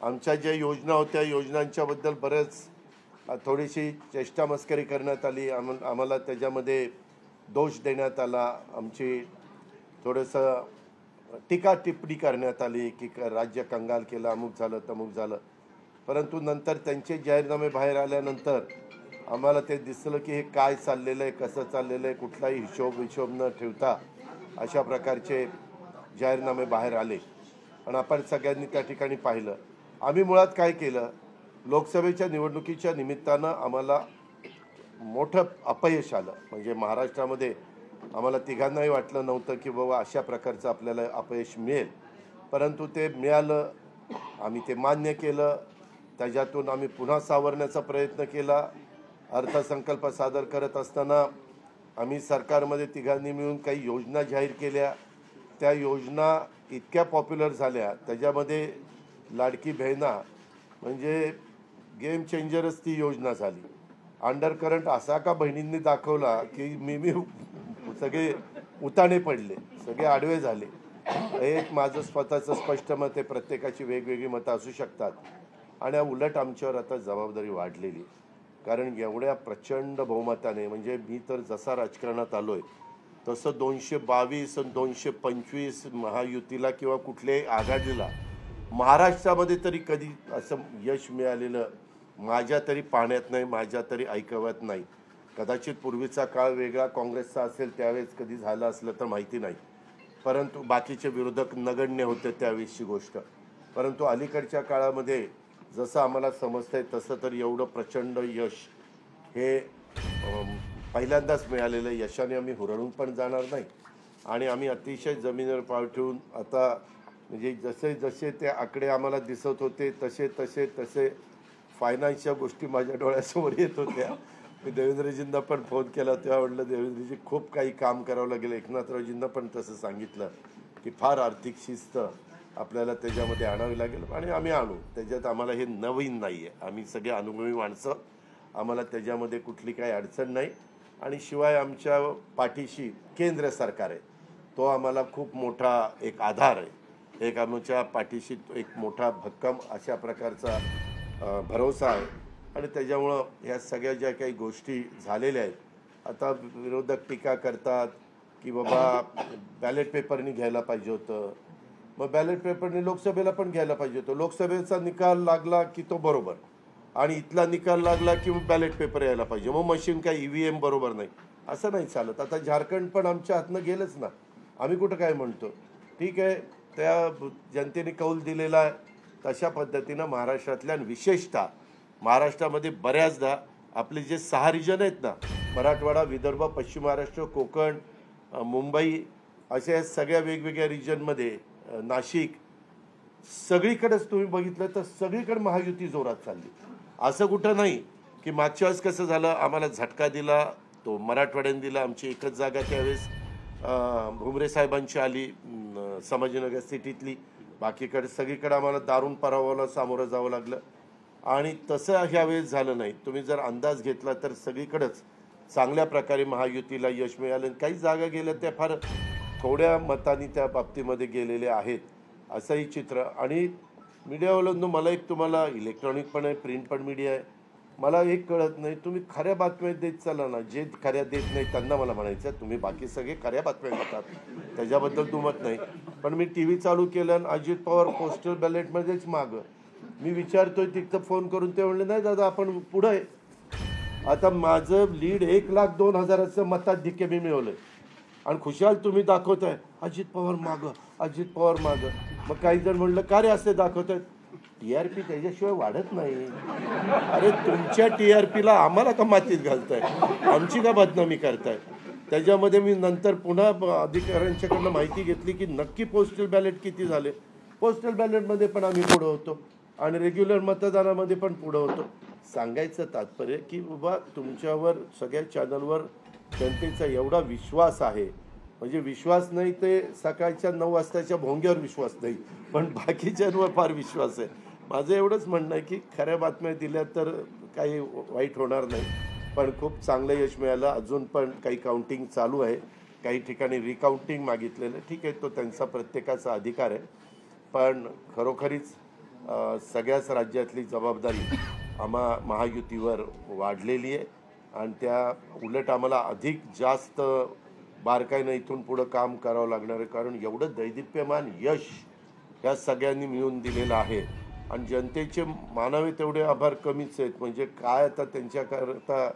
आमच्या ज्या योजना होत्या योजनांच्याबद्दल बरेच थोडीशी चेष्टा मस्करी करण्यात आली. आम्हाला त्याच्यामध्ये दोष देण्यात आला. आमची थोडंसं टीका टिप्पणी करण्यात आली की राज्य कंगाल केलं, अमुक झालं तमुक झालं. परंतु नंतर त्यांचे जाहीरनामे बाहेर आल्यानंतर आम्हाला ते दिसलं की हे काय चाललेलं आहे, कसं चाललेलं आहे, कुठलाही हिशोब न ठेवता अशा प्रकारचे जाहीरनामे बाहेर आले. आणि आपण सगळ्यांनी त्या ठिकाणी पाहिलं. आम्ही मुळात काय केलं, लोकसभेच्या निवडणुकीच्या निमित्तानं आम्हाला मोठं अपयश आलं. म्हणजे महाराष्ट्रामध्ये आम्हाला तिघांनाही वाटलं नव्हतं की बाबा अशा प्रकारचं आपल्याला अपयश मिळेल, परंतु ते मिळालं. आम्ही ते मान्य केलं. त्याच्यातून आम्ही पुन्हा सावरण्याचा प्रयत्न केला. अर्थसंकल्प सादर करत असताना आम्ही सरकारमध्ये तिघांनी मिळून काही योजना जाहीर केल्या. त्या योजना इतक्या पॉप्युलर झाल्या, त्याच्यामध्ये लाडकी बहिणा म्हणजे गेम चेंजरच ती योजना झाली. अंडर करंट असा का बहिणींनी दाखवला की मी सगळे उताणे पडले, सगळे आडवे झाले. एक माझं स्वतःचं स्पष्ट मत आहे, प्रत्येकाची वेगवेगळी मतं असू शकतात. आणि उलट आमच्यावर आता जबाबदारी वाढलेली, कारण एवढ्या प्रचंड बहुमताने, म्हणजे मी तर जसा राजकारणात आलोय तसं 222 आणि 225 महायुतीला किंवा कुठल्याही आघाडीला महाराष्ट्रामध्ये तरी कधी असं यश मिळालेलं माझ्या तरी पाहण्यात नाही, माझ्या तरी ऐकवत नाही. कदाचित पूर्वीचा काळ वेगळा काँग्रेसचा असेल, त्यावेळेस कधी झालं असलं तर माहिती नाही, परंतु बाकीचे विरोधक नगण्य होते त्यावेळेसची गोष्ट. परंतु अलीकडच्या काळामध्ये जसं आम्हाला समजतंय तसं तर एवढं प्रचंड यश हे पहिल्यांदाच मिळालेलं यशाने आम्ही हुरळून पण जाणार नाही. आणि आम्ही अतिशय जमिनीवर पाव ठेवून आता, म्हणजे जसे जसे ते आकडे आम्हाला दिसत होते तसे तसे तसे फायनान्सच्या गोष्टी माझ्या डोळ्यासमोर येत होत्या. मी देवेंद्रजींना पण फोन केला, तेव्हा म्हटलं देवेंद्रजी खूप काही काम करावं लागेल. एकनाथरावजींना पण तसं सांगितलं की फार आर्थिक शिस्त आपल्याला त्याच्यामध्ये आणावी लागेल. आणि आम्ही आणू, त्याच्यात आम्हाला हे नवीन नाही आहे. आम्ही सगळे अनुभवी माणसं, आम्हाला त्याच्यामध्ये कुठली काही अडचण नाही. आणि शिवाय आमच्या पाठीशी केंद्र सरकार आहे, तो आम्हाला खूप मोठा एक आधार आहे. एक आमच्या पाठीशी एक मोठा भक्कम अशा प्रकारचा भरोसा आहे. आणि त्याच्यामुळं ह्या सगळ्या ज्या काही गोष्टी झालेल्या आहेत, आता विरोधक टीका करतात की बाबा बॅलेट पेपरनी घ्यायला पाहिजे होतं. मग बॅलेट पेपरने लोकसभेला पण घ्यायला पाहिजे होतं. लोकसभेचा निकाल लागला की तो बरोबर, आणि इथला निकाल लागला की बॅलेट पेपर यायला पाहिजे. मग मशीन काय EVM बरोबर नाही, असं नाही चालत. आता झारखंड पण आमच्या हातनं गेलंच ना. आम्ही कुठं काय म्हणतो, ठीक आहे, त्या जनतेने कौल दिलेला आहे तशा पद्धतीनं महाराष्ट्रातल्या, विशेषतः महाराष्ट्रामध्ये बऱ्याचदा आपले जे 6 रिजन आहेत ना, मराठवाडा, विदर्भ, पश्चिम महाराष्ट्र, कोकण, मुंबई, अशा सगळ्या वेगवेगळ्या रिजनमध्ये, नाशिक, सगळीकडेच तुम्ही बघितलं तर सगळीकडे महायुती जोरात चालली. असं कुठं नाही की मागच्या वेळेस कसं झालं, आम्हाला झटका दिला तो मराठवाड्याने दिला. आमची एकच जागा त्यावेळेस भुमरे साहेबांची आली संभाजीनगर सिटीतली. बाकीकडे सगळीकडे आम्हाला दारुण पराभवाला सामोरं जावं लागलं. आणि तसं ह्यावेळेस झालं नाही. तुम्ही जर अंदाज घेतला तर सगळीकडेच चांगल्या प्रकारे महायुतीला यश मिळालं. काही जागा गेल्या त्या फार थोड्या मतांनी त्या बाबतीमध्ये गेलेले आहेत, असंही चित्र. आणि मीडियावाल्यांनो, मला एक, तुम्हाला इलेक्ट्रॉनिक पण आहे, प्रिंट पण मीडिया आहे, मला एक कळत नाही, तुम्ही खऱ्या बातम्या देत चाला ना. जे खऱ्या देत नाही त्यांना मला म्हणायचं, तुम्ही बाकी सगळे खऱ्या बातम्या देतात, त्याच्याबद्दल दुमत नाही. पण मी TV चालू केलं आणि अजित पवार पोस्टल बॅलेटमध्येच मागं. मी विचारतोय तिथं फोन करून, ते म्हणले नाही दादा आपण पुढं आहे. आता माझं लीड 1,02,000 मताधिक्य मी मिळवलंय, आणि खुशाल तुम्ही दाखवताय अजित पवार मागं, अजित पवार मागं. मग काही जण म्हणलं का रे असे दाखवतायत, TRP त्याच्याशिवाय वाढत नाही. अरे तुमच्या TRPला आम्हाला का मातीत घालताय, आमची का बदनामी करताय. त्याच्यामध्ये मी नंतर पुन्हा अधिकाऱ्यांच्याकडनं माहिती घेतली की नक्की पोस्टल बॅलेट किती झाले. पोस्टल बॅलेटमध्ये पण आम्ही पुढं होतो आणि रेग्युलर मतदानामध्ये पण पुढं होतो. सांगायचं तात्पर्य की बाबा तुमच्यावर सगळ्या चॅनलवर जनतेचा एवढा विश्वास आहे, म्हणजे विश्वास नाही ते सकाळच्या 9 वाजताच्या भोंग्यावर विश्वास नाही, पण बाकीच्यांवर फार विश्वास आहे. माझं एवढंच म्हणणं आहे की खऱ्या बातम्या दिल्या तर काही वाईट होणार नाही. पण खूप चांगलं यश मिळालं. अजून पण काही काउंटिंग चालू आहे, काही ठिकाणी रिकाउंटिंग मागितलेलं, ठीक आहे, तो त्यांचा प्रत्येकाचा अधिकार आहे. पण खरोखरीच सगळ्याच राज्यातली जबाबदारी महायुतीवर वाढलेली आहे आणि त्या उलट आम्हाला अधिक जास्त बारकाईनं इथून पुढं काम करावं लागणार आहे, कारण एवढं दैदिप्यमान यश ह्या सगळ्यांनी मिळून दिलेलं आहे आणि जनतेचे मानावे तेवढे आभार कमीच आहेत. म्हणजे काय आता त्यांच्याकरता,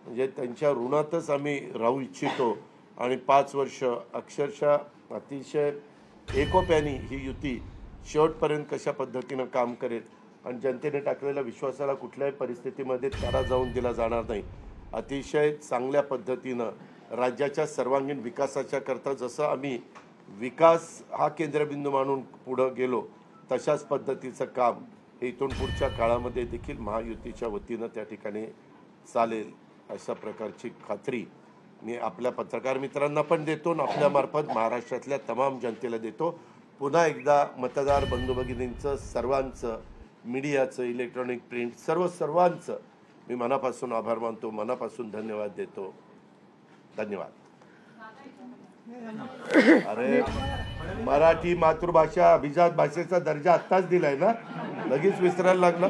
म्हणजे त्यांच्या ऋणातच आम्ही राहू इच्छितो आणि 5 वर्ष अक्षरशः अतिशय एकोप्याने ही युती शेवटपर्यंत कशा पद्धतीनं काम करेल आणि जनतेने टाकलेल्या विश्वासाला कुठल्याही परिस्थितीमध्ये तारा जाऊन दिला जाणार नाही. अतिशय चांगल्या पद्धतीनं राज्याच्या सर्वांगीण विकासाच्या करता जसं आम्ही विकास हा केंद्रबिंदू मानून पुढं गेलो, तशाच पद्धतीचं काम हे इथून पुढच्या काळामध्ये देखील महायुतीच्या वतीनं त्या ठिकाणी चालेल अशा प्रकारची खात्री मी आपल्या पत्रकार मित्रांना पण देतो आणि आपल्यामार्फत महाराष्ट्रातल्या तमाम जनतेला देतो. पुन्हा एकदा मतदार बंधू भगिनींचं, सर्वांचं, मीडियाचं, इलेक्ट्रॉनिक प्रिंट सर्वांचं मी मनापासून आभार मानतो, मनापासून धन्यवाद देतो. धन्यवाद. अरे मराठी मातृभाषा अभिजात भाषेचा दर्जा आत्ताच दिलाय ना, लगेच विसरायला लागला.